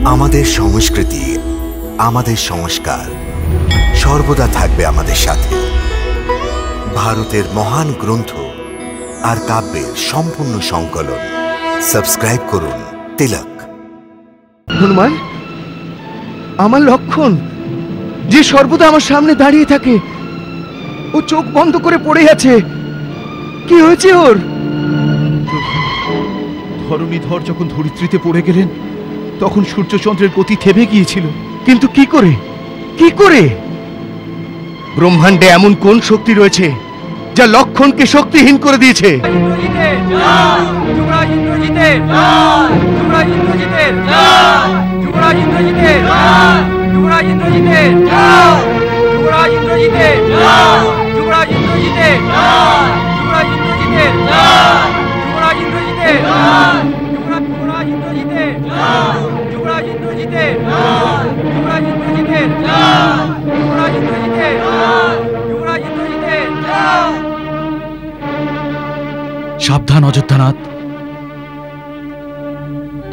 আমাদের সংস্কৃতি, আমাদের সংস্কার সর্বদা থাকবে আমাদের সাথে। ভারতের মহান গ্রন্থ আর কাব্যের সম্পূর্ণ সংকলন। সাবস্ক্রাইব করুন তিলক। হনুমান, আমার লক্ষণ যে সর্বদা আমার সামনে দাঁড়িয়ে থাকে, ও চোখ বন্ধ করে পড়ে আছে। কি হয়েছে ওর? ধরণীধর যখন ধরিত্রীতে পড়ে গেলেন তখন সূর্যচন্দ্রের গতি থেমে গিয়েছিল। কিন্তু কি করে? কি করে? ব্রহ্মাণ্ডে এমন কোন শক্তি রয়েছে যা লক্ষণকে শক্তিহীন করে দিয়েছে? সাবধান অযোধ্যানাথ,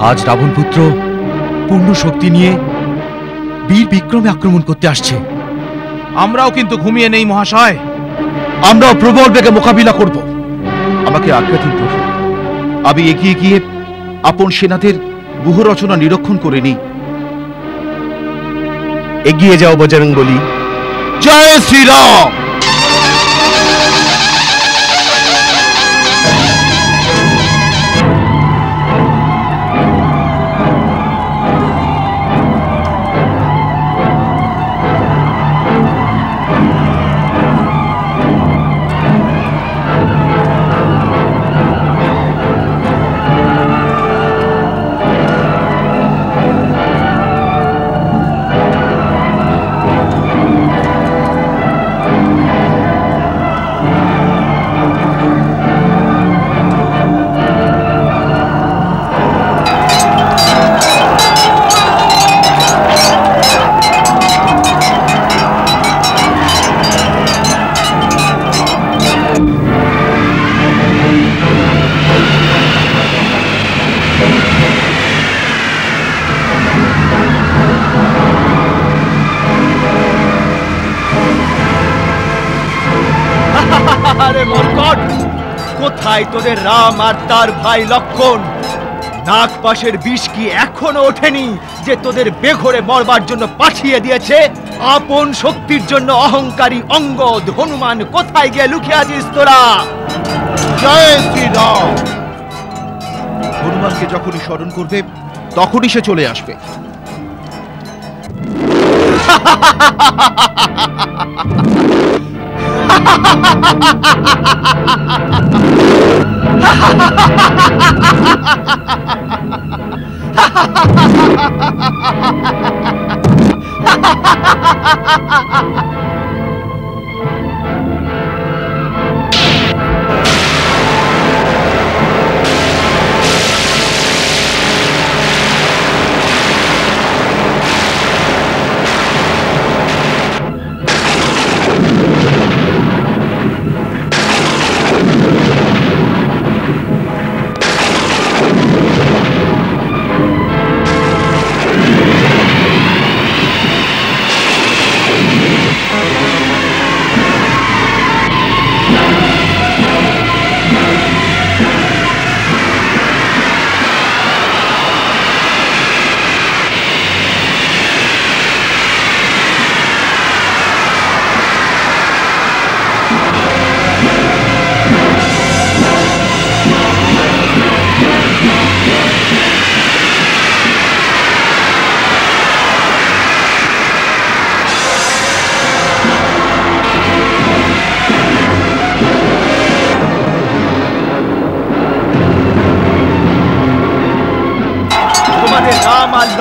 আজ রাবণপুত্র পূর্ণ শক্তি নিয়ে বীর বিক্রমে আক্রমণ করতে আসছে। আমরাও কিন্তু ঘুমিয়ে নেই মহাশয়, আমরাও প্রবল বেগে মোকাবিলা করব। আমাকে আজ্ঞা দিন প্রভু, আমি এগিয়ে গিয়ে আপন সেনাদের ব্যূহ রচনা নিরীক্ষণ করে নিই। এগিয়ে যাও বজরংবলী। জয় শ্রীরাম। কোথায় তোদের রাম আর তার ভাই লক্ষণ? নাগপাশের বিষ কি এখনো ওঠেনি যে তোদের বেঘরে মরবার জন্য পাঠিয়ে দিয়েছে? আপন শক্তির জন্য অহংকারী অঙ্গদ হনুমান কোথায় গিয়ে লুকিয়ে আছিস তোরা? জয় শ্রীরাম। হনুমানকে যখনই স্মরণ করবে তখনই সে চলে আসবে।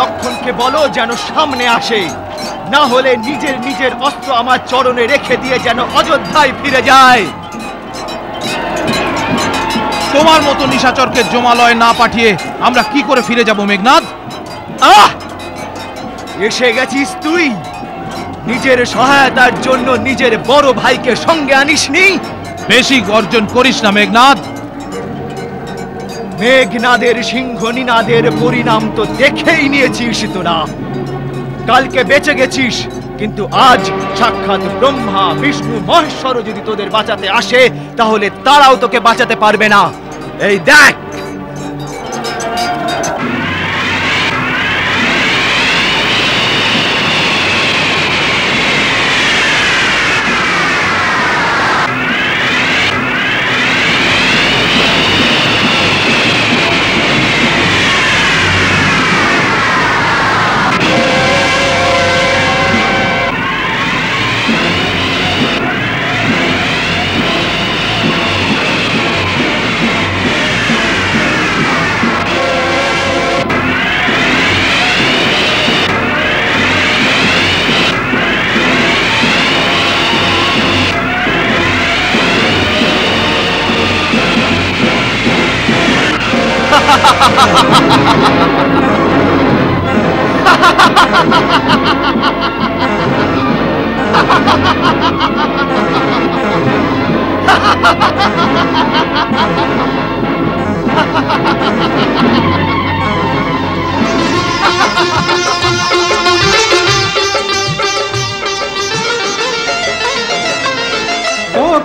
লক্ষণকে বলো যেন সামনে আসে, না হলে নিজের নিজের অস্ত্র আমার চরণে রেখে দিয়ে যেন অযোধ্যায় ফিরে যায়। তোমার মতো নিশাচরকে জমালয় না পাঠিয়ে আমরা কি করে ফিরে যাব মেঘনাদ? এসে গেছিস তুই? নিজের সহায়তার জন্য নিজের বড় ভাইকে সঙ্গে আনিসনি? বেশি গর্জন করিস না মেঘনাদ। মেঘনাদের সিংহনীনাদের পরিণাম তো দেখেই নিয়েছিস তোরা। কালকে বেঁচে গেছিস, কিন্তু আজ সাক্ষাৎ ব্রহ্মা বিষ্ণু মহেশ্বর যদি তোদের বাঁচাতে আসে, তাহলে তারাও তোকে বাঁচাতে পারবে না। এই দেখ,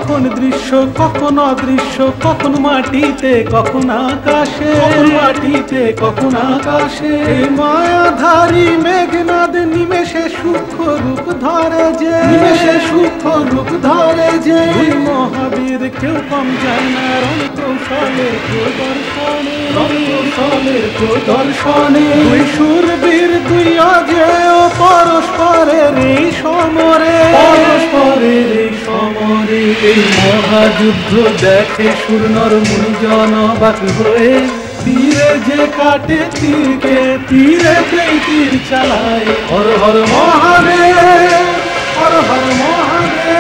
কখন দৃশ্য কখন অদৃশ্য, কখন মাটিতে কখন আকাশে, মাটিতে কখন আকাশে। মায়াধারী মেঘনাদ নিমেষে সূক্ষ্ম রূপ ধরে যে, নিমেষে সূক্ষ্ম রূপ ধরে যে। মহাবীর কেউ কম যায় না রণ কৌশলের প্রদর্শনে, রণ কৌশলের প্রদর্শনে। দুই শূরবীর দুই অজেয় পরস্পরের এই সমরে, পরস্পরের এই সমরে। এই মহাযুদ্ধ দেখে সুরনর মুনিজন অবাক হয়ে, তীরে যে কাটে তীরকে, তীরেতেই তীর চালায়। হর হর মহাদেব, হর হর মহাদেব।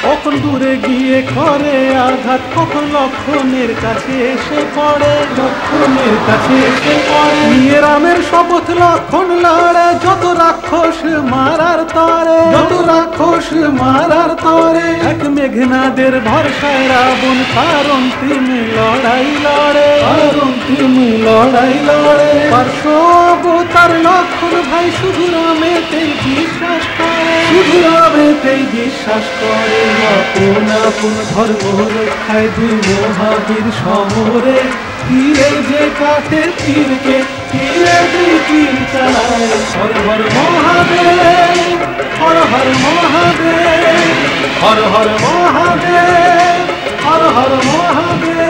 কখন দূরে গিয়ে করে আঘাত, কখন লক্ষণের কাছে এসে পড়ে, লক্ষণের কাছে এসে পড়ে। নিয়ে রামের শপথ লক্ষণ লড়ে, যত রাক্ষস মারার তরে, যত রাক্ষস মারার তরে। এক মেঘনাদের ভরসায় রাবণ তার অন্তিম লড়াই লড়ে, তার অন্তিম লড়াই লড়ে। পার্শ্ব অবতার লক্ষণ ভাই শুধু রামেতেই বিশ্বাস করে, শুধু রামেতেই বিশ্বাস করে। আপন আপন ধর্ম রক্ষায় দুই মহাবীর সমরে, তীরে যে কাটে তীরকে, তীরে দুই তীর চালায়। হর হর মহাদেব, হর হর মহাদেব, হর হর মহাদেব, হর হর মহাদেব।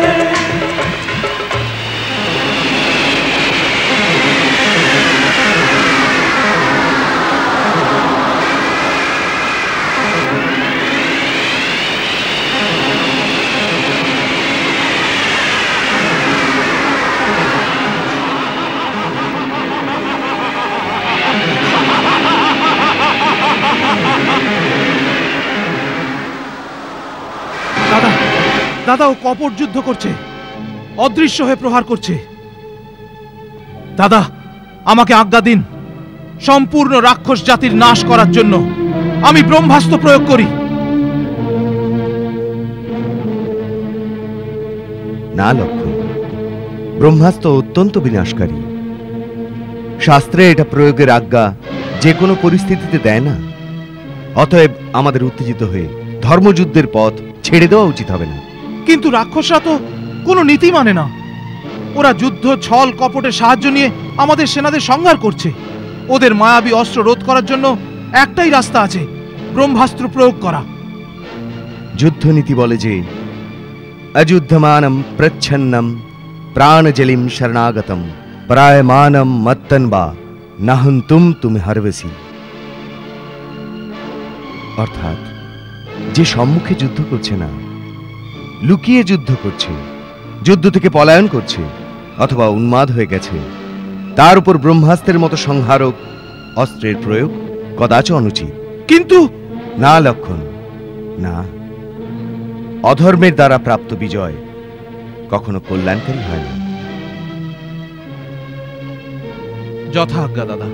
দাদা, দাদা, ও কপট যুদ্ধ করছে, অদৃশ্য হয়ে প্রহার করছে। দাদা, আমাকে আজ্ঞা দিন, সম্পূর্ণ রাক্ষস জাতির নাশ করার জন্য আমি ব্রহ্মাস্ত্র প্রয়োগ করি। না লক্ষণ, ব্রহ্মাস্ত্র অত্যন্ত বিনাশকারী। শাস্ত্রে এটা প্রয়োগের আজ্ঞা যে কোনো পরিস্থিতিতে দেয় না। অতএব আমাদের উত্তেজিত হয়ে ধর্মযুদ্ধের পথ ছেড়ে দেওয়া উচিত হবে না। কিন্তু রাক্ষসরা তো কোনো নীতি মানে না। ওরা যুদ্ধ ছল কপটের সাহায্য নিয়ে আমাদের সেনাদের সংহার করছে। ওদের মায়াবী অস্ত্র রোধ করার জন্য একটাই রাস্তা আছে, ব্রহ্মাস্ত্র প্রয়োগ করা। যুদ্ধনীতি বলে যে অযুদ্ধমানম প্রচ্ছন্নম প্রাণজলিম শরণাগতম প্রায়মানম মত্তন বা নাহন্তুম তুমি হারবেসি। অর্থাৎ যে সম্মুখে যুদ্ধ করছে না, লুকিয়ে যুদ্ধ করছে, যুদ্ধ থেকে পলায়ন করছে অথবা উন্মাদ হয়ে গেছে, তার উপর ব্রহ্মাস্ত্রের মতো সংহারক অস্ত্রের প্রয়োগ কদাচ অনুচিত। কিন্তু না লক্ষণ, না। অধর্মের দ্বারা প্রাপ্ত বিজয় কখনো কল্যাণকারী হয় না। যথা আজ্ঞা দাদা।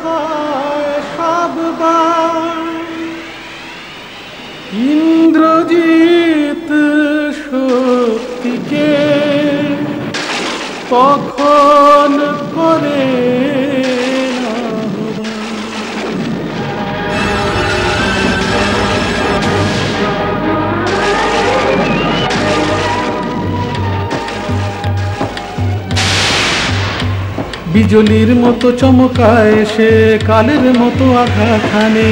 হয় সববার। ইন্দ্রজিৎ শক্তিকে কখন করে বিজলির মতো চমকায় সে, কালের মতো আঘাত হানে।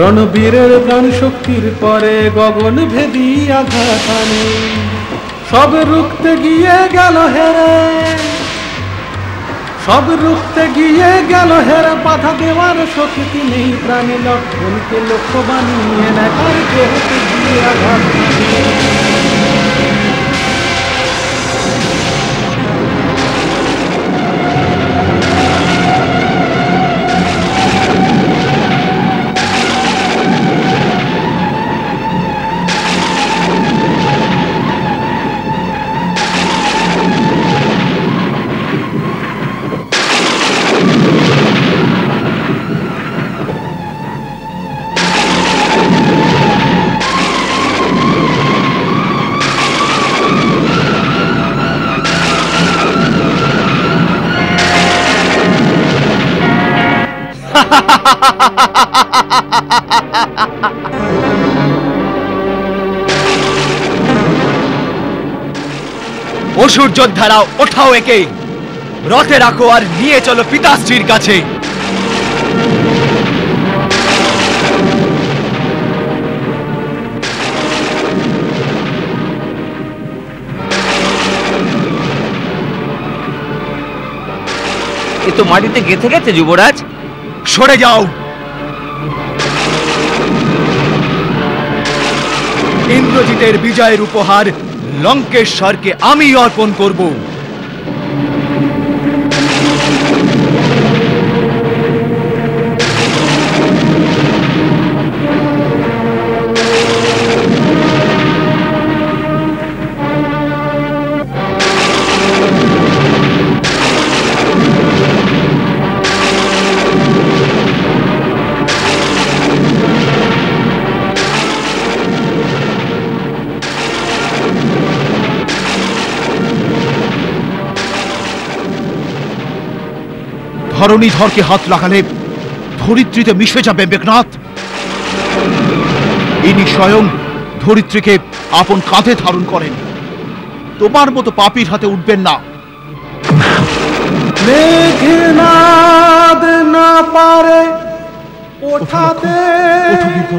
রণবীরের প্রাণ শক্তির পরে গগন ভেদী আঘাত হানে। সব রুখতে গিয়ে গেল হেরে, সব রুখতে গিয়ে গেল হেরে। বাধা দেওয়ার শক্তি নেই প্রাণী, লক্ষণকে লক্ষ্য বানিয়ে নেয় আর গ্রহতে গিয়ে আঘাত হানে। অসুর যোদ্ধারা ওঠাও একে, রথে রাখো আর নিয়ে চলো পিতাশ্রীর কাছে। এ তো মাটিতে গেঁথে গেছে যুবরাজ। সরে যাও। ইন্দ্রজিতের বিজয়ের উপহার লঙ্কেশ্বরকে আমি অর্পণ করব। ধরণীধরকে হাত লাগালে ধরিত্রীতে মিশে যাবে মেঘনাথ। ইনি স্বয়ং ধরিত্রীকে আপন কাঁধে ধারণ করেন। তোমার মতো পাপীর হাতে উঠবেন না। মেঘনাদ না পারে ওঠাতে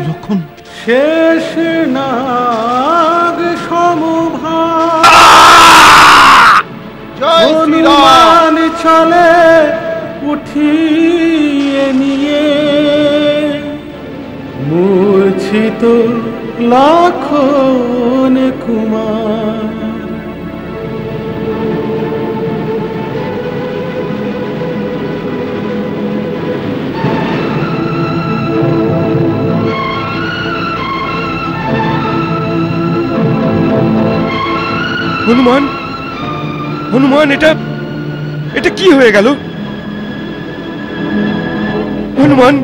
লক্ষণ শেষ নাগ সমভাগ। হনুমান চলে উঠিয়ে নিয়ে, মূর্ছিত লক্ষণ কুমার। হনুমান, হনুমান, এটা কি হয়ে গেল? হনুমান,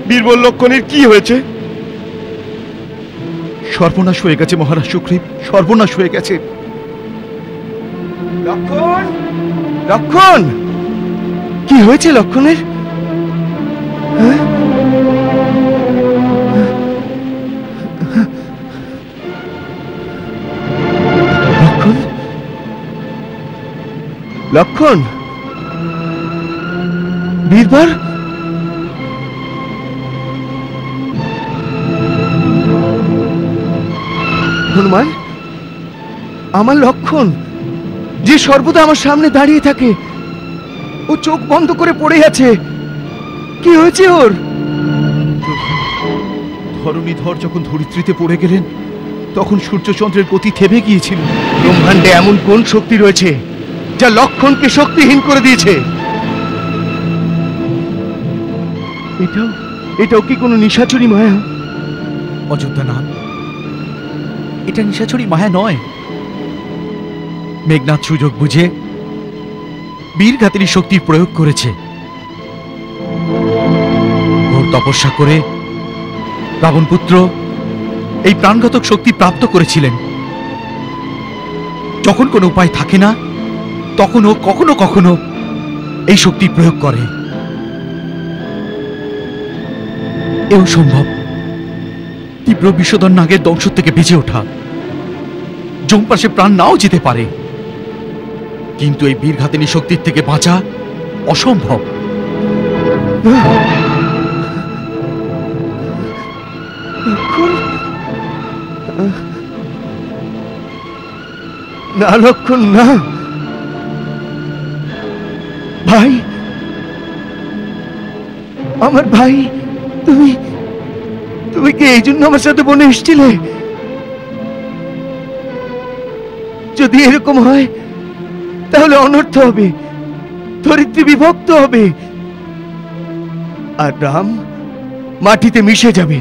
বীরবল লক্ষণের কি হয়েছে? সর্বনাশ হয়ে গেছে মহারাজ সুগ্রীব, সর্বনাশ হয়ে গেছে। লক্ষণ, লক্ষণ, কি হয়েছে লক্ষণের? হ্যাঁ? লক্ষণ, লক্ষণ, বীরবর, হনুমান, আমার লক্ষণ যে সর্বদা আমার সামনে দাঁড়িয়ে থাকে, ও চোখ বন্ধ করে পড়ে আছে। কি হয়েছে ওর? ধরণীধর যখন ধরিত্রীতে পড়ে গেলেন তখন সূর্যচন্দ্রের গতি থেমে গিয়েছিল। ব্রহ্মাণ্ডে এমন কোন শক্তি রয়েছে যা লক্ষণকে শক্তিহীন করে দিয়েছে? এটাও কি কোনো নিশাচরী মায়া? অযোধ্যানাথ, এটা নিশাচরী মায়া নয়। মেঘনাথ সুযোগ বুঝে বীরঘাতিনী শক্তির প্রয়োগ করেছে। ঘোর তপস্যা করে রাবণ পুত্র এই প্রাণঘাতক শক্তি প্রাপ্ত করেছিলেন। যখন কোনো উপায় থাকে না, তখন ও কখনো কখনো এই শক্তির প্রয়োগ করে। এও সম্ভব তীব্র বিষধর নাগের দংশ থেকে বেঁচে ওঠা। যমপাশে প্রাণ নাও যেতে পারে, কিন্তু এই বীরঘাতিনী শক্তির থেকে বাঁচা অসম্ভব। না লক্ষণ, না ভাই, আমার ভাই, তুমি তুমি কি এই জন্য আমার সাথে বনে এসেছিলে? যদি এরকম হয় তাহলে অনর্থ হবে, ধরিত্রী বিভক্ত হবে, আর রাম মাটিতে মিশে যাবে।